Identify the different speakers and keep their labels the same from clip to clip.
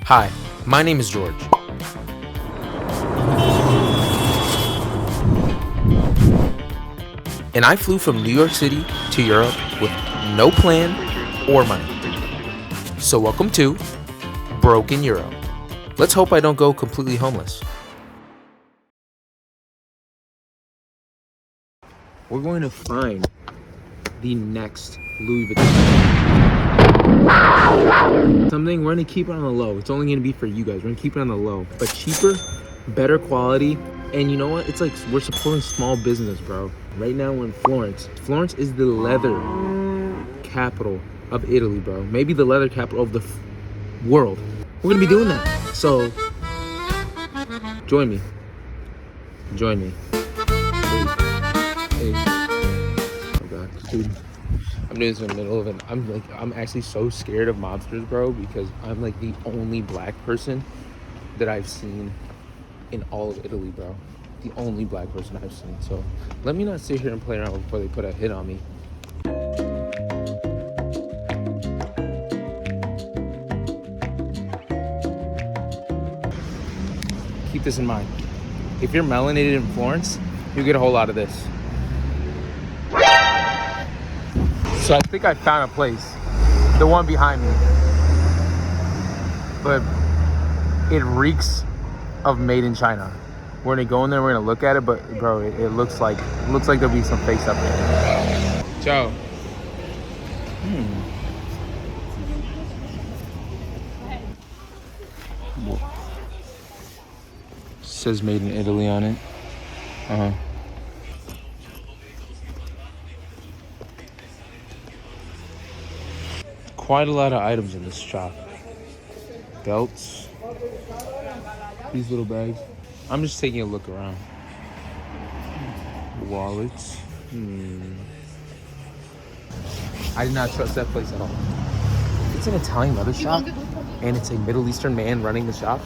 Speaker 1: Hi, my name is George. And I flew from New York City to Europe with no plan or money. So welcome to Broken Euro. Let's hope I don't go completely homeless. We're going to find the next Louis Vuitton. Something we're going to keep it on the low. It's only going to be for you guys. We're going to keep it on the low. But cheaper, better quality. And you know what? It's like we're supporting small business, bro. Right now we're in Florence. Florence is the leather capital of Italy, bro. Maybe the leather capital of the world. We're going to be doing that. So, join me. Join me. Hey. Oh god, dude. I'm doing this in the middle of it. I'm actually so scared of mobsters, bro, because I'm like the only black person that I've seen in all of Italy, bro. The only black person I've seen. So let me not sit here and play around before they put a hit on me. Keep this in mind. If you're melanated in Florence, you get a whole lot of this. So I think I found a place. The one behind me. But it reeks of made in China. We're gonna go in there, we're gonna look at it, but bro, it looks like there'll be some face up there. Ciao. Says made in Italy on it. Quite a lot of items in this shop. Belts. These little bags. I'm just taking a look around. Wallets. I did not trust that place at all. It's an Italian leather shop, and it's a Middle Eastern man running the shop.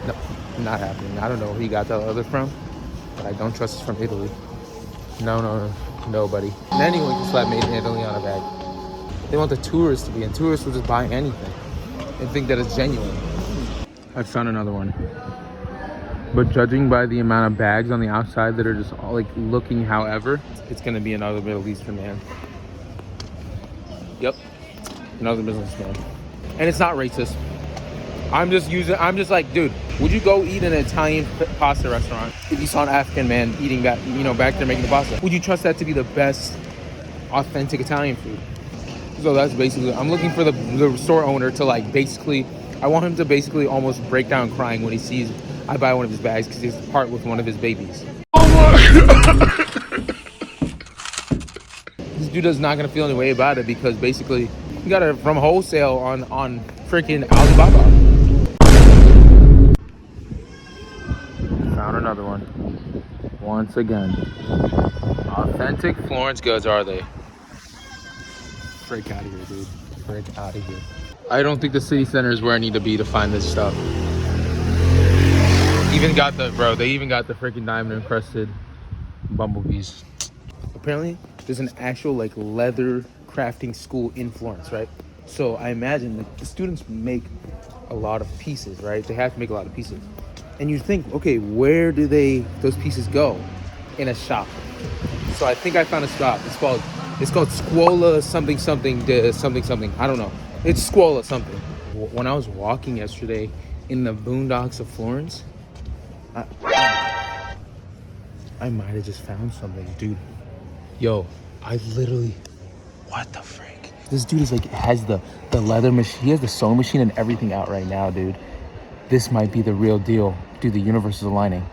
Speaker 1: No, not happening. I don't know where he got that leather from, but I don't trust it's from Italy. No, nobody. And anyone can slap made in Italy on a bag. They want the tourists to be, and tourists will just buy anything and think that it's genuine. I found another one. But judging by the amount of bags on the outside that are just all like looking however, it's gonna be another Middle Eastern man. Yep, another businessman. And it's not racist. I'm just like, dude, would you go eat in an Italian pasta restaurant if you saw an African man eating that, back there making the pasta? Would you trust that to be the best authentic Italian food? So that's basically, I'm looking for the store owner to I want him to basically almost break down crying when he sees I buy one of his bags because he's part with one of his babies. This dude is not gonna feel any way about it because basically he got it from wholesale on freaking Alibaba. Found another one. Once again. Authentic Florence goods, are they? Freak out of here, dude. Freak out of here. I don't think the city center is where I need to be to find this stuff. They even got the freaking diamond encrusted bumblebees. Apparently, there's an actual leather crafting school in Florence, right? So I imagine the students make a lot of pieces, right? They have to make a lot of pieces. And you think, okay, where do those pieces go? In a shop. So I think I found a shop. It's called Scuola something. I don't know. It's Scuola something. When I was walking yesterday in the boondocks of Florence, I might have just found something, dude. Yo, what the frick? This dude has the leather machine. He has the sewing machine and everything out right now, dude. This might be the real deal. Dude, the universe is aligning.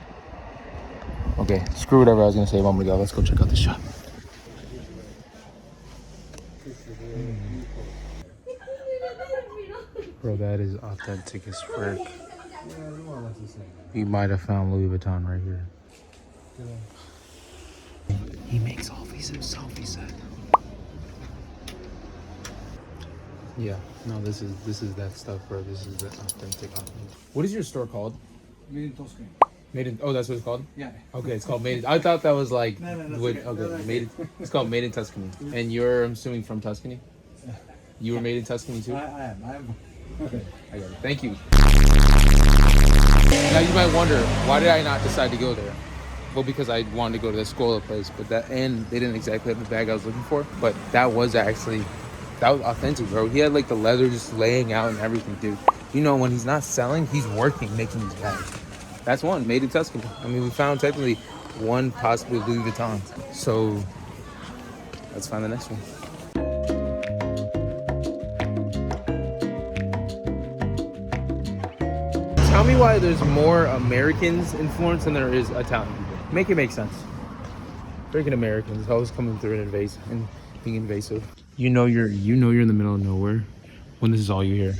Speaker 1: Okay, screw whatever I was gonna say a moment ago. Let's go check out the shop. Bro, that is authentic as frick. He might have found Louis Vuitton right here. He makes all these himself, he said. Yeah, no, this is that stuff, bro. This is the authentic. What is your store called?
Speaker 2: Made in Tuscany.
Speaker 1: Oh, that's what it's called?
Speaker 2: Yeah.
Speaker 1: Okay, it's called Made in... I thought that was like...
Speaker 2: No,
Speaker 1: okay, it's called Made in Tuscany. And you're, I'm assuming, from Tuscany? You were made in Tuscany too?
Speaker 2: I am.
Speaker 1: Okay, I got it. Thank you. Now you might wonder, why did I not decide to go there? Well, because I wanted to go to the Scola place, but and they didn't exactly have the bag I was looking for. But that was authentic, bro. He had like the leather just laying out and everything, dude. You know, when he's not selling, he's working, making these bags. That's one, made in Tuscany. I mean, we found technically one possibly Louis Vuitton. So let's find the next one. Tell me why there's more Americans in Florence than there is Italian people. Make it make sense. Freaking Americans always coming through and being invasive. You know you're in the middle of nowhere when this is all you hear.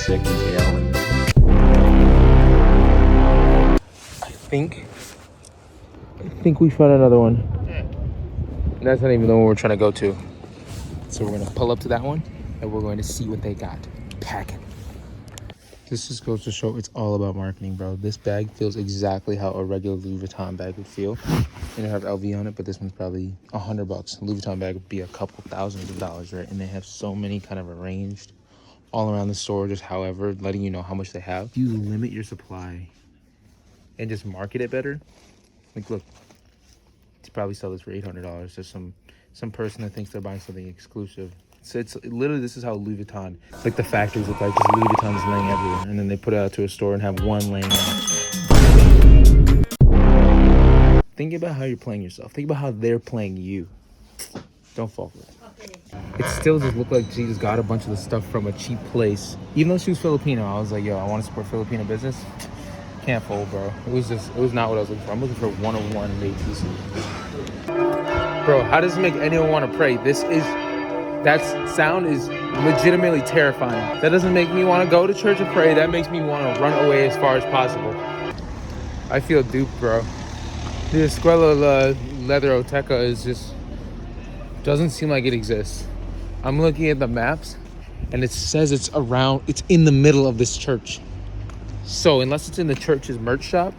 Speaker 1: Alan. I think we found another one. And that's not even the one we're trying to go to. So we're gonna pull up to that one and we're going to see what they got. Packing. This just goes to show it's all about marketing, bro. This bag feels exactly how a regular Louis Vuitton bag would feel. And it have LV on it, but this one's probably $100. Louis Vuitton bag would be a couple thousands of dollars, right? And they have so many kind of arranged all around the store, just however, letting you know how much they have. If you limit your supply and just market it better, like look, you probably sell this for $800 to some person that thinks they're buying something exclusive. So it's literally, this is how Louis Vuitton, it's like the factories look like, just Louis Vuitton's laying everywhere, and then they put it out to a store and have one laying out. Think about how you're playing yourself. Think about how they're playing you. Don't fall for it. It still just looked like she just got a bunch of the stuff from a cheap place. Even though she was Filipino, I was like, yo, I want to support Filipino business. Can't fold, bro. It was not what I was looking for. I'm looking for one-of-one made pieces. Bro, how does it make anyone want to pray? That sound is legitimately terrifying. That doesn't make me want to go to church and pray. That makes me want to run away as far as possible. I feel duped, bro. The Escuela Leatheroteca is just, doesn't seem like it exists. I'm looking at the maps and it says it's in the middle of this church. So unless it's in the church's merch shop,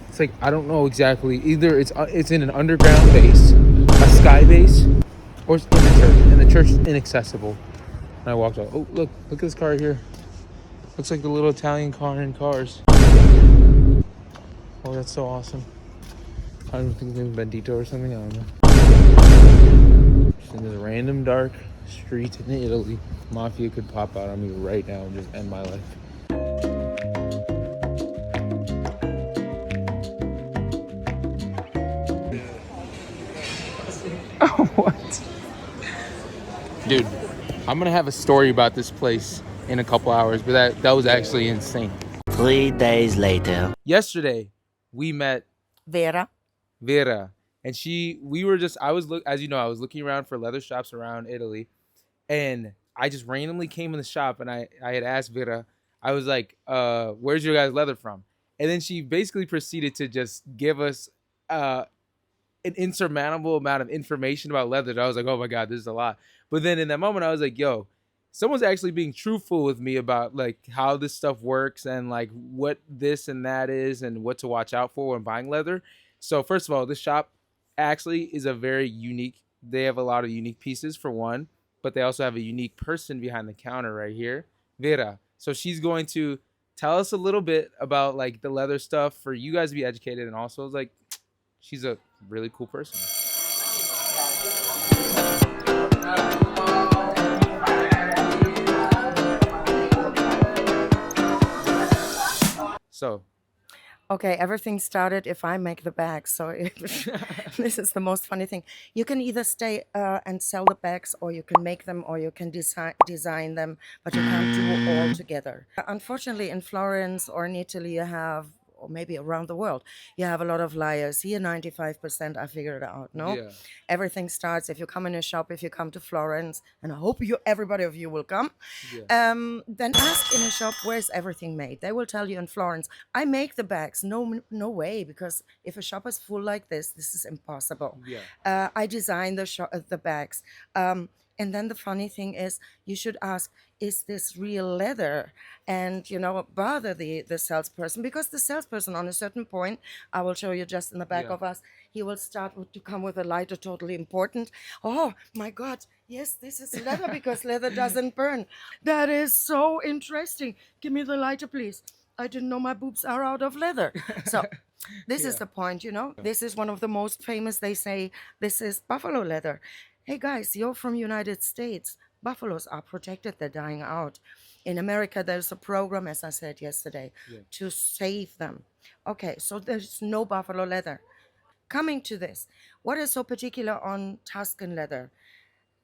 Speaker 1: it's like, I don't know exactly. Either it's in an underground base, a sky base, or it's in the church, and the church is inaccessible. And I walked out. Oh, look at this car here. Looks like the little Italian car in Cars. Oh, that's so awesome. I don't think his name is Bendito or something. I don't know. Just in this random dark street in Italy, Mafia could pop out on me right now and just end my life. Oh, what? Dude, I'm gonna have a story about this place in a couple hours, but that was actually insane.
Speaker 2: 3 days later.
Speaker 1: Yesterday, we met
Speaker 3: Vera,
Speaker 1: and I was looking around for leather shops around Italy, and I just randomly came in the shop and I had asked Vera, I was like, where's your guys' leather from? And then she basically proceeded to just give us an insurmountable amount of information about leather that I was like, oh my God, this is a lot. But then in that moment, I was like, yo, someone's actually being truthful with me about like how this stuff works and like what this and that is and what to watch out for when buying leather. So first of all, this shop actually is a very unique, they have a lot of unique pieces for one, but they also have a unique person behind the counter right here, Vera. So she's going to tell us a little bit about like the leather stuff for you guys to be educated, and also like she's a really cool person. So,
Speaker 3: okay, everything started if I make the bags. So this is the most funny thing. You can either stay and sell the bags, or you can make them, or you can design them, but you can't do it all together. Unfortunately, in Florence or in Italy, you have, or maybe around the world, you have a lot of liars. Here, 95%, I figured it out, no?
Speaker 1: yeah.
Speaker 3: Everything starts, if you come in a shop, if you come to Florence, and I hope everybody of you will come,
Speaker 1: Yeah.
Speaker 3: then ask in a shop, where's everything made? They will tell you in Florence, I make the bags. No way, because if a shop is full like this is impossible.
Speaker 1: Yeah.
Speaker 3: I design the bags. And then the funny thing is, you should ask, is this real leather? And, bother the salesperson, because the salesperson, on a certain point, I will show you just in the back
Speaker 1: Yeah.
Speaker 3: of us, he will start to come with a lighter, totally important. Oh, my God, yes, this is leather because leather doesn't burn. That is so interesting. Give me the lighter, please. I didn't know my boobs are out of leather. So this is
Speaker 1: Yeah.
Speaker 3: the point. This is one of the most famous. They say this is buffalo leather. Hey guys, you're from United States. Buffaloes are protected, they're dying out. In America, there's a program, as I said yesterday,
Speaker 1: Yeah.
Speaker 3: to save them. Okay, so there's no buffalo leather. Coming to this, what is so particular on Tuscan leather?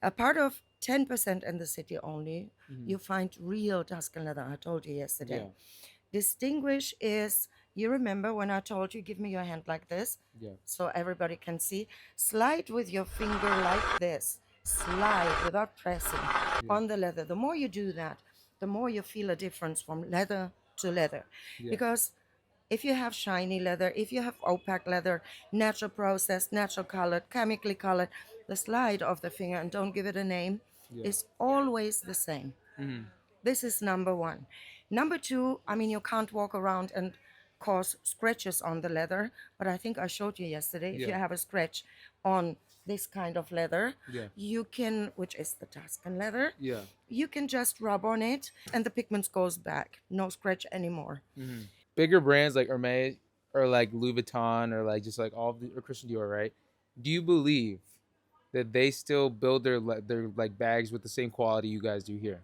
Speaker 3: A part of 10% in the city only, you find real Tuscan leather. I told you yesterday.
Speaker 1: Yeah.
Speaker 3: Distinguish is, you remember when I told you, give me your hand like this,
Speaker 1: Yeah.
Speaker 3: so everybody can see. Slide with your finger like this. Slide without pressing on the leather. The more you do that, the more you feel a difference from leather to leather.
Speaker 1: Yeah.
Speaker 3: Because if you have shiny leather, if you have opaque leather, natural processed, natural colored, chemically colored, the slide of the finger, and don't give it a name,
Speaker 1: Yeah.
Speaker 3: is always the same. This is number one. Number two, I mean, you can't walk around and cause scratches on the leather, but I think I showed you yesterday. If you
Speaker 1: Yeah.
Speaker 3: have a scratch on this kind of leather,
Speaker 1: Yeah.
Speaker 3: you can, which is the Tuscan leather,
Speaker 1: Yeah.
Speaker 3: you can just rub on it and the pigments goes back. No scratch anymore.
Speaker 1: Bigger brands like Hermes or like Louis Vuitton or like just like all the or Christian Dior, right? Do you believe that they still build their like bags with the same quality you guys do here?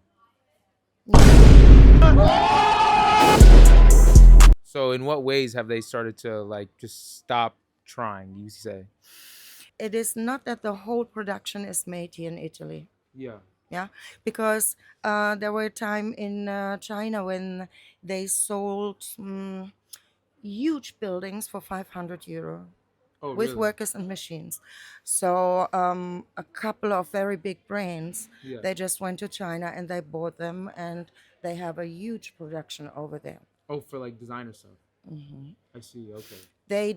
Speaker 1: So in what ways have they started to like just stop trying? You say?
Speaker 3: It is not that the whole production is made here in Italy.
Speaker 1: Yeah.
Speaker 3: Yeah, because there were a time in China when they sold huge buildings for 500 euro
Speaker 1: Oh,
Speaker 3: with
Speaker 1: really?
Speaker 3: workers and machines. So a couple of very big brands,
Speaker 1: Yeah.
Speaker 3: they just went to China and they bought them, and they have a huge production over there.
Speaker 1: Oh, for like designer stuff. I see. Okay.
Speaker 3: They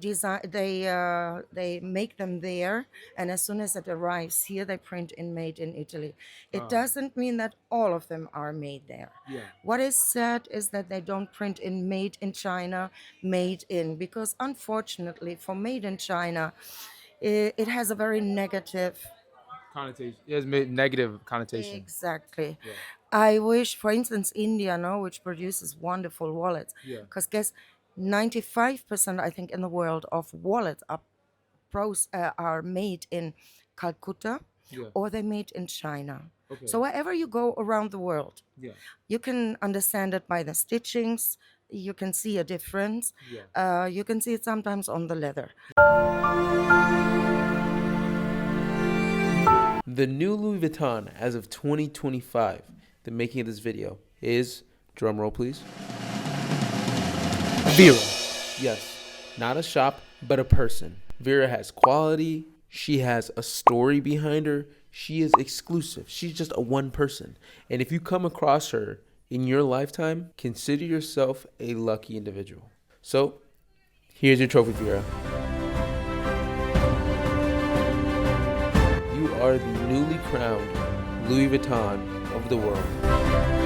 Speaker 3: make them there, and as soon as it arrives here, they print in made in Italy. It doesn't mean that all of them are made there.
Speaker 1: Yeah.
Speaker 3: What is sad is that they don't print in made in China, made in, because unfortunately for made in China, it has a very negative.
Speaker 1: Connotation. It has negative connotation.
Speaker 3: Exactly.
Speaker 1: Yeah.
Speaker 3: I wish, for instance, India, no, which produces wonderful wallets,
Speaker 1: Yeah.
Speaker 3: because guess 95%, I think, in the world of wallets are made in Calcutta,
Speaker 1: Yeah.
Speaker 3: or they're made in China.
Speaker 1: Okay.
Speaker 3: So wherever you go around the world,
Speaker 1: Yeah.
Speaker 3: you can understand it by the stitchings. You can see a difference.
Speaker 1: Yeah.
Speaker 3: You can see it sometimes on the leather.
Speaker 1: The new Louis Vuitton as of 2025, the making of this video is, drum roll please, Vera. Yes, not a shop, but a person. Vera has quality. She has a story behind her. She is exclusive. She's just a one person. And if you come across her in your lifetime, consider yourself a lucky individual. So, here's your trophy, Vera. You are the newly crowned Louis Vuitton of the world.